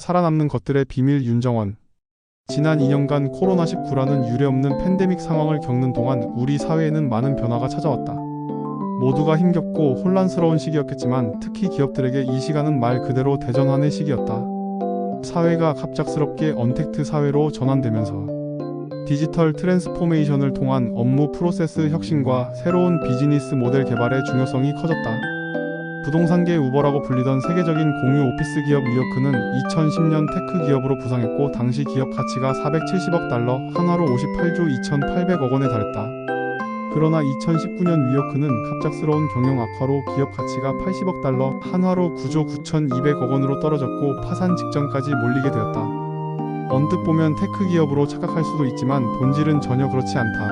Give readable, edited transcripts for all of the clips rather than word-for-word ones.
살아남는 것들의 비밀 윤정원. 지난 2년간 코로나19라는 유례없는 팬데믹 상황을 겪는 동안 우리 사회에는 많은 변화가 찾아왔다. 모두가 힘겹고 혼란스러운 시기였겠지만 특히 기업들에게 이 시간은 말 그대로 대전환의 시기였다. 사회가 갑작스럽게 언택트 사회로 전환되면서 디지털 트랜스포메이션을 통한 업무 프로세스 혁신과 새로운 비즈니스 모델 개발의 중요성이 커졌다. 부동산계 우버라고 불리던 세계적인 공유 오피스 기업 위어크는 2010년 테크 기업으로 부상했고 당시 기업 가치가 470억 달러, 한화로 58조 2,800억 원에 달했다. 그러나 2019년 위어크는 갑작스러운 경영 악화로 기업 가치가 80억 달러, 한화로 9조 9,200억 원으로 떨어졌고 파산 직전까지 몰리게 되었다. 언뜻 보면 테크 기업으로 착각할 수도 있지만 본질은 전혀 그렇지 않다.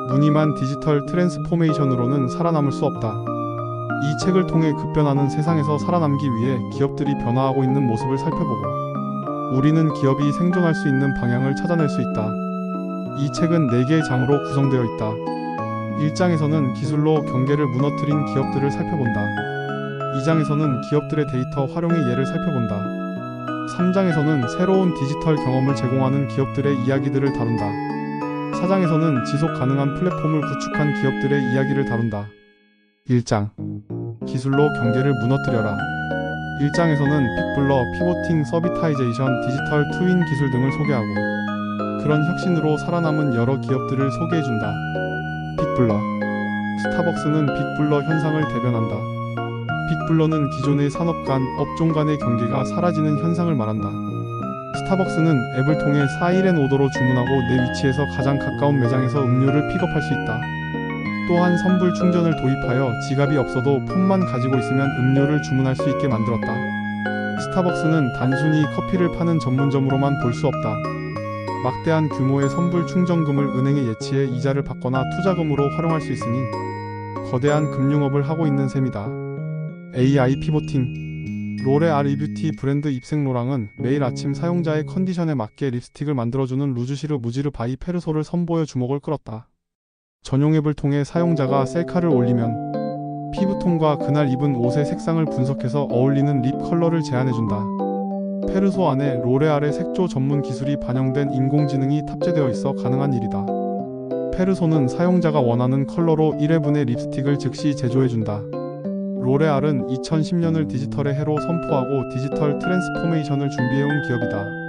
무늬만 디지털 트랜스포메이션으로는 살아남을 수 없다. 이 책을 통해 급변하는 세상에서 살아남기 위해 기업들이 변화하고 있는 모습을 살펴보고 우리는 기업이 생존할 수 있는 방향을 찾아낼 수 있다. 이 책은 4개의 장으로 구성되어 있다. 1장에서는 기술로 경계를 무너뜨린 기업들을 살펴본다. 2장에서는 기업들의 데이터 활용의 예를 살펴본다. 3장에서는 새로운 디지털 경험을 제공하는 기업들의 이야기들을 다룬다. 4장에서는 지속 가능한 플랫폼을 구축한 기업들의 이야기를 다룬다. 1장. 기술로 경계를 무너뜨려라. 1장에서는 빅블러, 피보팅, 서비타이제이션, 디지털 트윈 기술 등을 소개하고 그런 혁신으로 살아남은 여러 기업들을 소개해준다. 빅블러. 스타벅스는 빅블러 현상을 대변한다. 빅블러는 기존의 산업 간, 업종 간의 경계가 사라지는 현상을 말한다. 스타벅스는 앱을 통해 4일앤오더로 주문하고 내 위치에서 가장 가까운 매장에서 음료를 픽업할 수 있다. 또한 선불 충전을 도입하여 지갑이 없어도 폰만 가지고 있으면 음료를 주문할 수 있게 만들었다. 스타벅스는 단순히 커피를 파는 전문점으로만 볼 수 없다. 막대한 규모의 선불 충전금을 은행에 예치해 이자를 받거나 투자금으로 활용할 수 있으니 거대한 금융업을 하고 있는 셈이다. AI 피보팅. 로레알 뷰티 브랜드 입생로랑은 매일 아침 사용자의 컨디션에 맞게 립스틱을 만들어주는 루즈시르 무지르 바이 페르소를 선보여 주목을 끌었다. 전용 앱을 통해 사용자가 셀카를 올리면 피부톤과 그날 입은 옷의 색상을 분석해서 어울리는 립 컬러를 제안해준다. 페르소 안에 로레알의 색조 전문 기술이 반영된 인공지능이 탑재되어 있어 가능한 일이다. 페르소는 사용자가 원하는 컬러로 1회분의 립스틱을 즉시 제조해준다. 로레알은 2010년을 디지털의 해로 선포하고 디지털 트랜스포메이션을 준비해온 기업이다.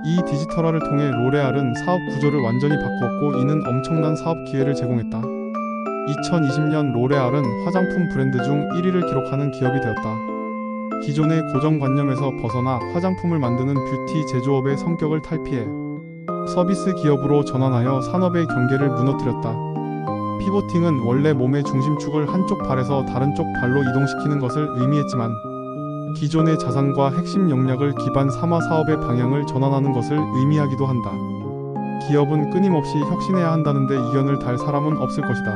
이 디지털화를 통해 로레알은 사업 구조를 완전히 바꾸었고 이는 엄청난 사업 기회를 제공했다. 2020년 로레알은 화장품 브랜드 중 1위를 기록하는 기업이 되었다. 기존의 고정관념에서 벗어나 화장품을 만드는 뷰티 제조업의 성격을 탈피해 서비스 기업으로 전환하여 산업의 경계를 무너뜨렸다. 피보팅은 원래 몸의 중심축을 한쪽 발에서 다른 쪽 발로 이동시키는 것을 의미했지만 기존의 자산과 핵심 역량을 기반 삼아 사업의 방향을 전환하는 것을 의미하기도 한다. 기업은 끊임없이 혁신해야 한다는데 이견을 달 사람은 없을 것이다.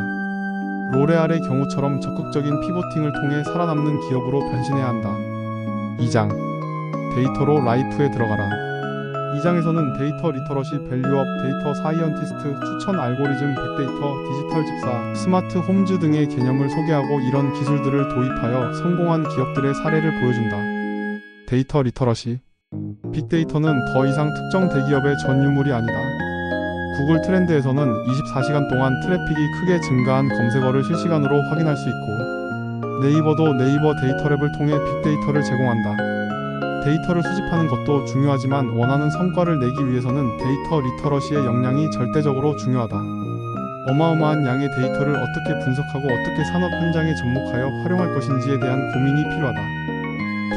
로레알의 경우처럼 적극적인 피보팅을 통해 살아남는 기업으로 변신해야 한다. 2장. 데이터로 라이프에 들어가라. 2장에서는 데이터 리터러시, 밸류업, 데이터 사이언티스트, 추천 알고리즘, 빅데이터, 디지털 집사, 스마트 홈즈 등의 개념을 소개하고 이런 기술들을 도입하여 성공한 기업들의 사례를 보여준다. 데이터 리터러시. 빅데이터는 더 이상 특정 대기업의 전유물이 아니다. 구글 트렌드에서는 24시간 동안 트래픽이 크게 증가한 검색어를 실시간으로 확인할 수 있고 네이버도 네이버 데이터랩을 통해 빅데이터를 제공한다. 데이터를 수집하는 것도 중요하지만 원하는 성과를 내기 위해서는 데이터 리터러시의 역량이 절대적으로 중요하다. 어마어마한 양의 데이터를 어떻게 분석하고 어떻게 산업 현장에 접목하여 활용할 것인지에 대한 고민이 필요하다.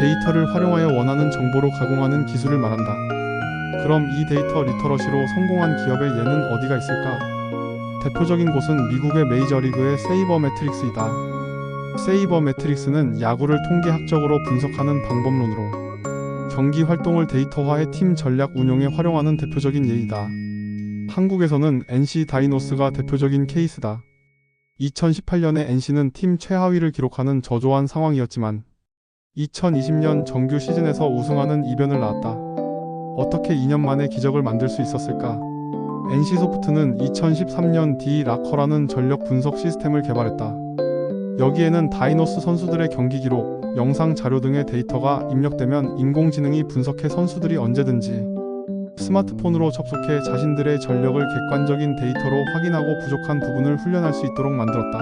데이터를 활용하여 원하는 정보로 가공하는 기술을 말한다. 그럼 이 데이터 리터러시로 성공한 기업의 예는 어디가 있을까? 대표적인 곳은 미국의 메이저리그의 세이버매트릭스이다. 세이버매트릭스는 야구를 통계학적으로 분석하는 방법론으로 경기 활동을 데이터화해 팀 전략 운용에 활용하는 대표적인 예이다. 한국에서는 NC 다이노스가 대표적인 케이스다. 2018년에 NC는 팀 최하위를 기록하는 저조한 상황이었지만 2020년 정규 시즌에서 우승하는 이변을 낳았다. 어떻게 2년 만에 기적을 만들 수 있었을까? NC소프트는 2013년 D-락커라는 전력 분석 시스템을 개발했다. 여기에는 다이노스 선수들의 경기 기록, 영상 자료 등의 데이터가 입력되면 인공지능이 분석해 선수들이 언제든지 스마트폰으로 접속해 자신들의 전력을 객관적인 데이터로 확인하고 부족한 부분을 훈련할 수 있도록 만들었다.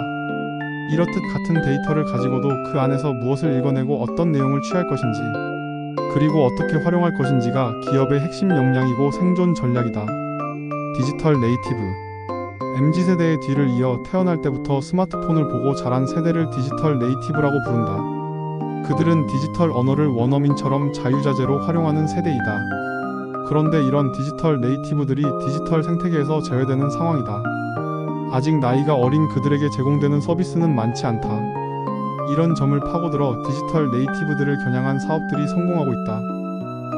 이렇듯 같은 데이터를 가지고도 그 안에서 무엇을 읽어내고 어떤 내용을 취할 것인지, 그리고 어떻게 활용할 것인지가 기업의 핵심 역량이고 생존 전략이다. 디지털 네이티브. MZ세대의 뒤를 이어 태어날 때부터 스마트폰을 보고 자란 세대를 디지털 네이티브라고 부른다. 그들은 디지털 언어를 원어민처럼 자유자재로 활용하는 세대이다. 그런데 이런 디지털 네이티브들이 디지털 생태계에서 제외되는 상황이다. 아직 나이가 어린 그들에게 제공되는 서비스는 많지 않다. 이런 점을 파고들어 디지털 네이티브들을 겨냥한 사업들이 성공하고 있다.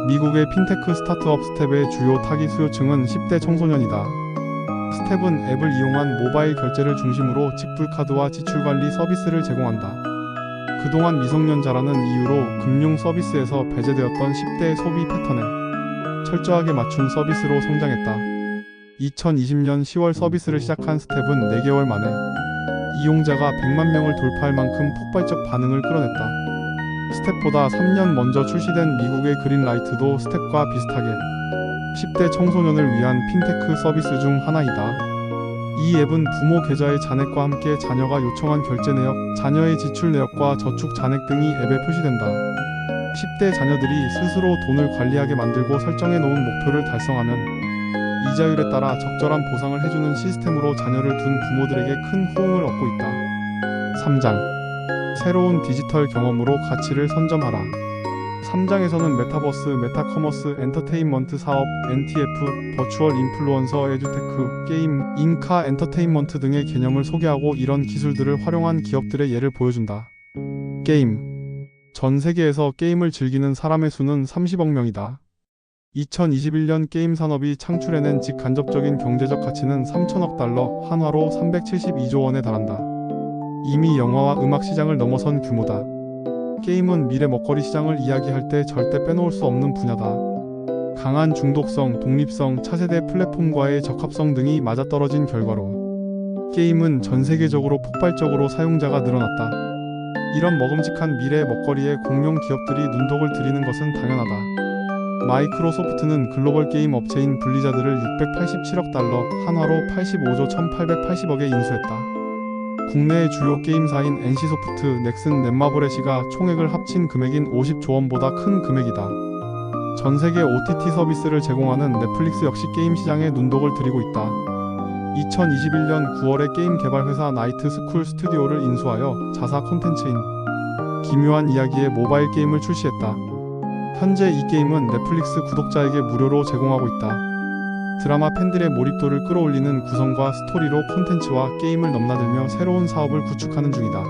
미국의 핀테크 스타트업 스텝의 주요 타깃 수요층은 10대 청소년이다. 스텝은 앱을 이용한 모바일 결제를 중심으로 직불카드와 지출관리 서비스를 제공한다. 그동안 미성년자라는 이유로 금융 서비스에서 배제되었던 10대의 소비 패턴에 철저하게 맞춘 서비스로 성장했다. 2020년 10월 서비스를 시작한 스텝은 4개월 만에 이용자가 100만 명을 돌파할 만큼 폭발적 반응을 끌어냈다. 스텝보다 3년 먼저 출시된 미국의 그린라이트도 스텝과 비슷하게 10대 청소년을 위한 핀테크 서비스 중 하나이다. 이 앱은 부모 계좌의 잔액과 함께 자녀가 요청한 결제 내역, 자녀의 지출 내역과 저축 잔액 등이 앱에 표시된다. 10대 자녀들이 스스로 돈을 관리하게 만들고 설정해 놓은 목표를 달성하면 이자율에 따라 적절한 보상을 해주는 시스템으로 자녀를 둔 부모들에게 큰 호응을 얻고 있다. 3장. 새로운 디지털 경험으로 가치를 선점하라. 3장에서는 메타버스, 메타커머스, 엔터테인먼트 사업, NTF, 버추얼 인플루언서, 에듀테크, 게임, 인카 엔터테인먼트 등의 개념을 소개하고 이런 기술들을 활용한 기업들의 예를 보여준다. 게임. 전 세계에서 게임을 즐기는 사람의 수는 30억 명이다. 2021년 게임 산업이 창출해낸 직간접적인 경제적 가치는 3천억 달러, 한화로 372조 원에 달한다. 이미 영화와 음악 시장을 넘어선 규모다. 게임은 미래 먹거리 시장을 이야기할 때 절대 빼놓을 수 없는 분야다. 강한 중독성, 독립성, 차세대 플랫폼과의 적합성 등이 맞아떨어진 결과로 게임은 전 세계적으로 폭발적으로 사용자가 늘어났다. 이런 먹음직한 미래의 먹거리에 공룡 기업들이 눈독을 들이는 것은 당연하다. 마이크로소프트는 글로벌 게임 업체인 블리자드를 687억 달러, 한화로 85조 1880억에 인수했다. 국내의 주요 게임사인 NC소프트, 넥슨, 넷마블레시가 총액을 합친 금액인 50조 원보다 큰 금액이다. 전 세계 OTT 서비스를 제공하는 넷플릭스 역시 게임 시장에 눈독을 들이고 있다. 2021년 9월에 게임 개발 회사 나이트 스쿨 스튜디오를 인수하여 자사 콘텐츠인 기묘한 이야기의 모바일 게임을 출시했다. 현재 이 게임은 넷플릭스 구독자에게 무료로 제공하고 있다. 드라마 팬들의 몰입도를 끌어올리는 구성과 스토리로 콘텐츠와 게임을 넘나들며 새로운 사업을 구축하는 중이다.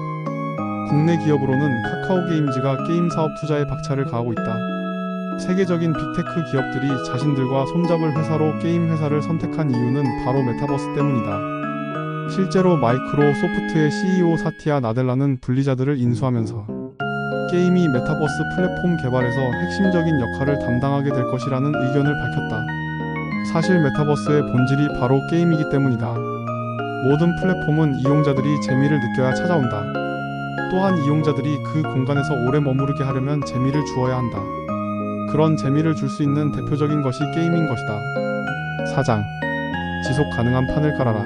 국내 기업으로는 카카오게임즈가 게임 사업 투자에 박차를 가하고 있다. 세계적인 빅테크 기업들이 자신들과 손잡을 회사로 게임 회사를 선택한 이유는 바로 메타버스 때문이다. 실제로 마이크로소프트의 CEO 사티아 나델라는 블리자드를 인수하면서 게임이 메타버스 플랫폼 개발에서 핵심적인 역할을 담당하게 될 것이라는 의견을 밝혔다. 사실 메타버스의 본질이 바로 게임이기 때문이다. 모든 플랫폼은 이용자들이 재미를 느껴야 찾아온다. 또한 이용자들이 그 공간에서 오래 머무르게 하려면 재미를 주어야 한다. 그런 재미를 줄 수 있는 대표적인 것이 게임인 것이다. 4장. 지속 가능한 판을 깔아라.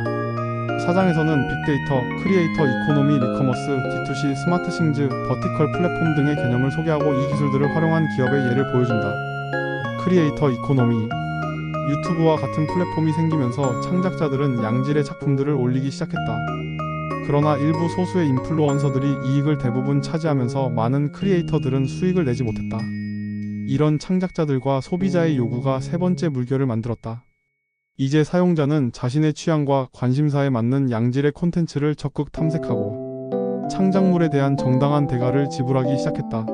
4장에서는 빅데이터, 크리에이터 이코노미, 리커머스, D2C, 스마트싱즈, 버티컬 플랫폼 등의 개념을 소개하고 이 기술들을 활용한 기업의 예를 보여준다. 크리에이터 이코노미. 유튜브와 같은 플랫폼이 생기면서 창작자들은 양질의 작품들을 올리기 시작했다. 그러나 일부 소수의 인플루언서들이 이익을 대부분 차지하면서 많은 크리에이터들은 수익을 내지 못했다. 이런 창작자들과 소비자의 요구가 세 번째 물결을 만들었다. 이제 사용자는 자신의 취향과 관심사에 맞는 양질의 콘텐츠를 적극 탐색하고 창작물에 대한 정당한 대가를 지불하기 시작했다.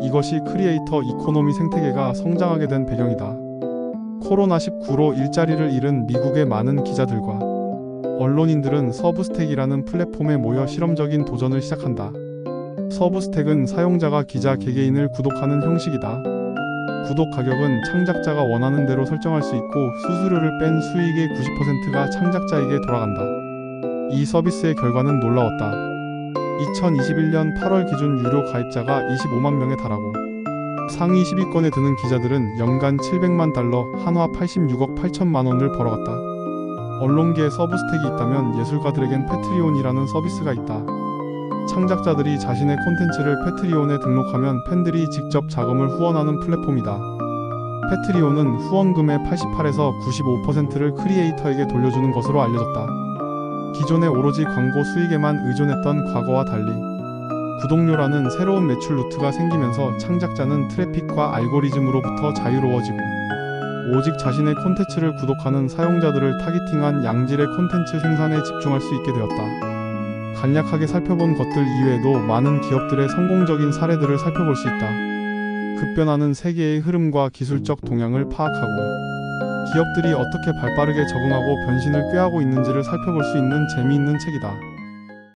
이것이 크리에이터 이코노미 생태계가 성장하게 된 배경이다. 코로나19로 일자리를 잃은 미국의 많은 기자들과 언론인들은 서브스택이라는 플랫폼에 모여 실험적인 도전을 시작한다. 서브스택은 사용자가 기자 개개인을 구독하는 형식이다. 구독 가격은 창작자가 원하는 대로 설정할 수 있고 수수료를 뺀 수익의 90%가 창작자에게 돌아간다. 이 서비스의 결과는 놀라웠다. 2021년 8월 기준 유료 가입자가 25만 명에 달하고 상위 10위권에 드는 기자들은 연간 700만 달러, 한화 86억 8천만 원을 벌어갔다. 언론계에 서브스택이 있다면 예술가들에겐 패트리온이라는 서비스가 있다. 창작자들이 자신의 콘텐츠를 패트리온에 등록하면 팬들이 직접 자금을 후원하는 플랫폼이다. 패트리온은 후원금의 88에서 95%를 크리에이터에게 돌려주는 것으로 알려졌다. 기존에 오로지 광고 수익에만 의존했던 과거와 달리 구독료라는 새로운 매출 루트가 생기면서 창작자는 트래픽과 알고리즘으로부터 자유로워지고 오직 자신의 콘텐츠를 구독하는 사용자들을 타깃팅한 양질의 콘텐츠 생산에 집중할 수 있게 되었다. 간략하게 살펴본 것들 이외에도 많은 기업들의 성공적인 사례들을 살펴볼 수 있다. 급변하는 세계의 흐름과 기술적 동향을 파악하고 기업들이 어떻게 발빠르게 적응하고 변신을 꾀하고 있는지를 살펴볼 수 있는 재미있는 책이다.